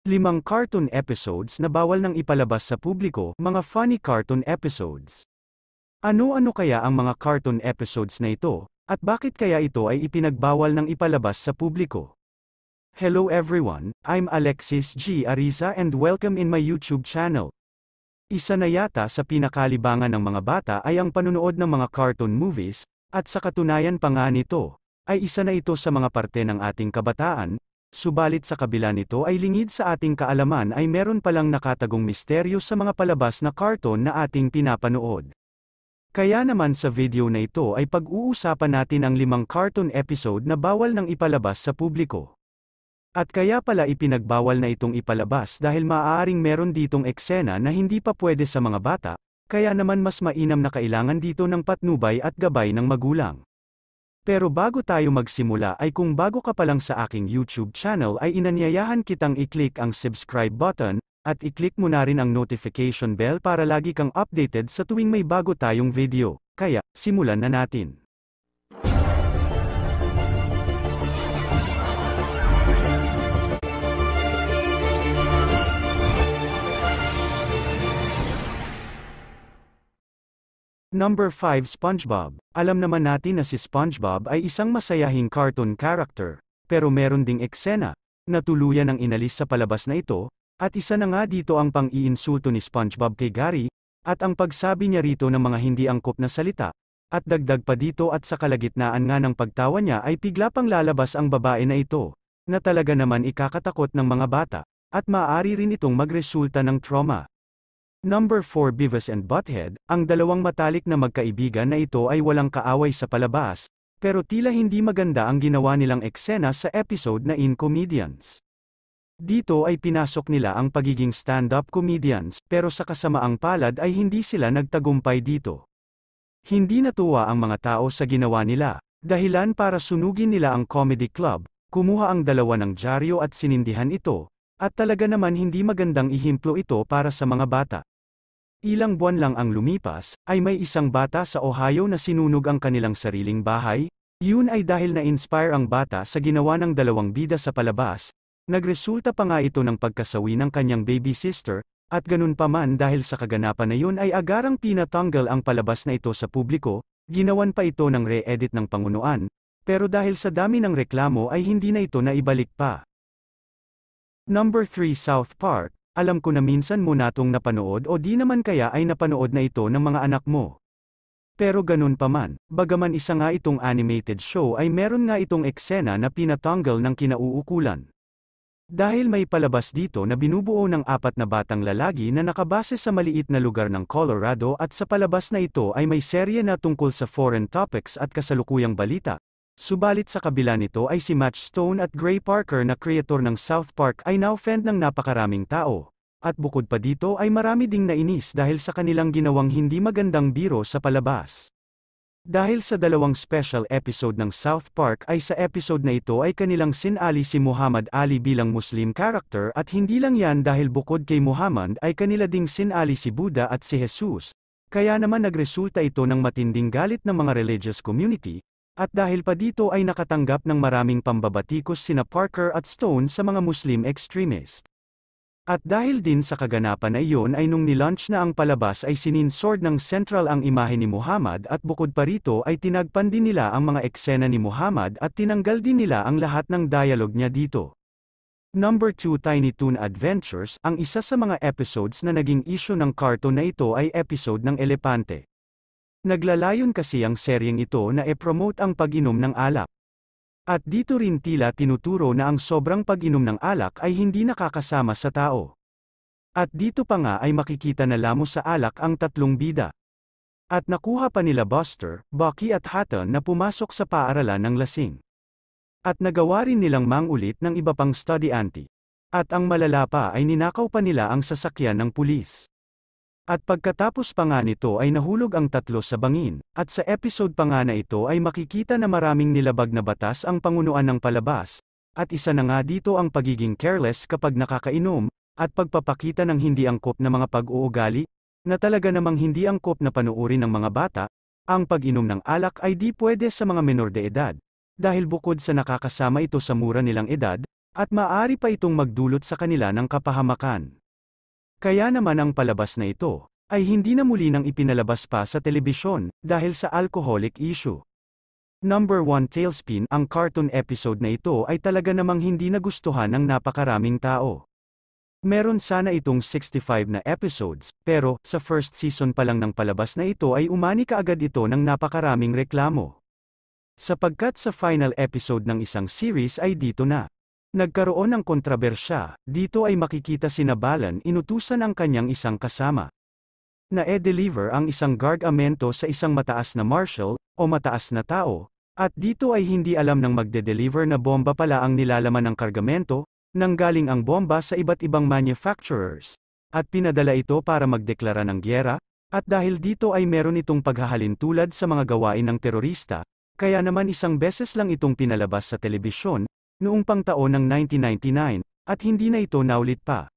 5 cartoon episodes na bawal nang ipalabas sa publiko, mga funny cartoon episodes. Ano-ano kaya ang mga cartoon episodes na ito, at bakit kaya ito ay ipinagbawal nang ipalabas sa publiko? Hello everyone, I'm Alexis G. Ariza and welcome in my YouTube channel. Isa na yata sa pinakalibangan ng mga bata ay ang panunood ng mga cartoon movies, at sa katunayan pa nga nito, ay isa na ito sa mga parte ng ating kabataan. Subalit sa kabila nito ay lingid sa ating kaalaman ay meron palang nakatagong misteryo sa mga palabas na cartoon na ating pinapanood. Kaya naman sa video na ito ay pag-uusapan natin ang 5 cartoon episode na bawal nang ipalabas sa publiko. At kaya pala ipinagbawal na itong ipalabas dahil maaaring meron ditong eksena na hindi pa pwede sa mga bata, kaya naman mas mainam na kailangan dito ng patnubay at gabay ng magulang. Pero bago tayo magsimula ay kung bago ka pa lang sa aking YouTube channel ay inanyayahan kitang i-click ang subscribe button, at i-click mo na rin ang notification bell para lagi kang updated sa tuwing may bago tayong video. Kaya, simulan na natin. Number 5 SpongeBob. Alam naman natin na si SpongeBob ay isang masayahing cartoon character, pero meron ding eksena na tuluyan ang inalis sa palabas na ito, at isa na nga dito ang pang-iinsulto ni SpongeBob kay Gary, at ang pagsabi niya rito ng mga hindi angkop na salita, at dagdag pa dito at sa kalagitnaan nga ng pagtawa niya ay bigla pang lalabas ang babae na ito, na talaga naman ikakatakot ng mga bata, at maaari rin itong magresulta ng trauma. Number 4 Beavis and Butthead. Ang dalawang matalik na magkaibigan na ito ay walang kaaway sa palabas, pero tila hindi maganda ang ginawa nilang eksena sa episode na In-Comedians. Dito ay pinasok nila ang pagiging stand-up comedians, pero sa kasamaang palad ay hindi sila nagtagumpay dito. Hindi natuwa ang mga tao sa ginawa nila, dahilan para sunugin nila ang comedy club, kumuha ang dalawa ng dyaryo at sinindihan ito, at talaga naman hindi magandang ihimplo ito para sa mga bata. Ilang buwan lang ang lumipas, ay may isang bata sa Ohio na sinunog ang kanilang sariling bahay. Yun ay dahil na-inspire ang bata sa ginawa ng dalawang bida sa palabas. Nagresulta pa nga ito ng pagkasawi ng kanyang baby sister, at ganun pa man dahil sa kaganapan na yun ay agarang pinatanggal ang palabas na ito sa publiko, ginawan pa ito ng re-edit ng pamunuan, pero dahil sa dami ng reklamo ay hindi na ito naibalik pa. Number 3 South Park. Alam ko na minsan mo natong napanood o di naman kaya ay napanood na ito ng mga anak mo. Pero ganun pa man, bagaman isa nga itong animated show ay meron nga itong eksena na pinatanggal ng kinauukulan. Dahil may palabas dito na binubuo ng 4 na batang lalaki na nakabase sa maliit na lugar ng Colorado at sa palabas na ito ay may serye na tungkol sa foreign topics at kasalukuyang balita. Subalit sa kabila nito ay si Matt Stone at Gray Parker na kreator ng South Park ay na-offend ng napakaraming tao. At bukod pa dito ay marami ding nainis dahil sa kanilang ginawang hindi magandang biro sa palabas. Dahil sa dalawang special episode ng South Park ay sa episode na ito ay kanilang sinali si Muhammad Ali bilang Muslim character at hindi lang yan dahil bukod kay Muhammad ay kanila ding sinali si Buddha at si Jesus. Kaya naman nagresulta ito ng matinding galit ng mga religious community. At dahil pa dito ay nakatanggap ng maraming pambabatikos sina Parker at Stone sa mga Muslim extremist. At dahil din sa kaganapan na iyon ay nung nilaunch na ang palabas ay sininsord ng Central ang imahe ni Muhammad at bukod pa rito ay tinagpan din nila ang mga eksena ni Muhammad at tinanggal din nila ang lahat ng dialogue niya dito. Number 2 Tiny Toon Adventures. Ang isa sa mga episodes na naging issue ng cartoon na ito ay episode ng Elepante. Naglalayon kasi ang seryeng ito na e-promote ang pag-inom ng alak. At dito rin tila tinuturo na ang sobrang pag-inom ng alak ay hindi nakakasama sa tao. At dito pa nga ay makikita na lamos sa alak ang 3 bida. At nakuha pa nila Buster, Bucky at Hutton na pumasok sa paaralan ng lasing. At nagawa rin nilang mangulit ng iba pang studyante. At ang malala pa ay ninakaw pa nila ang sasakyan ng pulis. At pagkatapos pa nga nito ay nahulog ang 3 sa bangin, at sa episode pa nga na ito ay makikita na maraming nilabag na batas ang pangunuan ng palabas, at isa na nga dito ang pagiging careless kapag nakakainom, at pagpapakita ng hindi angkop na mga pag-uugali, na talaga namang hindi angkop na panuuri ng mga bata. Ang pag-inom ng alak ay di pwede sa mga menor de edad, dahil bukod sa nakakasama ito sa mura nilang edad, At maaari pa itong magdulot sa kanila ng kapahamakan. Kaya naman ang palabas na ito, ay hindi na muli nang ipinalabas pa sa telebisyon, dahil sa alcoholic issue. Number 1 Tailspin, ang cartoon episode na ito ay talaga namang hindi nagustuhan ng napakaraming tao. Meron sana itong 65 na episodes, pero, sa first season pa lang ng palabas na ito ay umani kaagad ito ng napakaraming reklamo. Sapagkat sa final episode ng isang series ay dito na nagkaroon ng kontrobersya, dito ay makikita sina Balan inutusan ang kanyang isang kasama na e-deliver ang isang gargamento sa isang mataas na marshal, o mataas na tao, at dito ay hindi alam ng magde-deliver na bomba pala ang nilalaman ng kargamento, nanggaling ang bomba sa iba't ibang manufacturers, at pinadala ito para magdeklara ng gyera, at dahil dito ay meron itong paghahalin tulad sa mga gawain ng terorista, kaya naman isang beses lang itong pinalabas sa telebisyon, noong pang taon ng 1999, at hindi na ito naulit pa.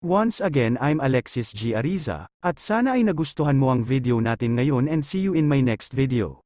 Once again, I'm Alexis G. Ariza, at sana ay nagustuhan mo ang video natin ngayon and see you in my next video.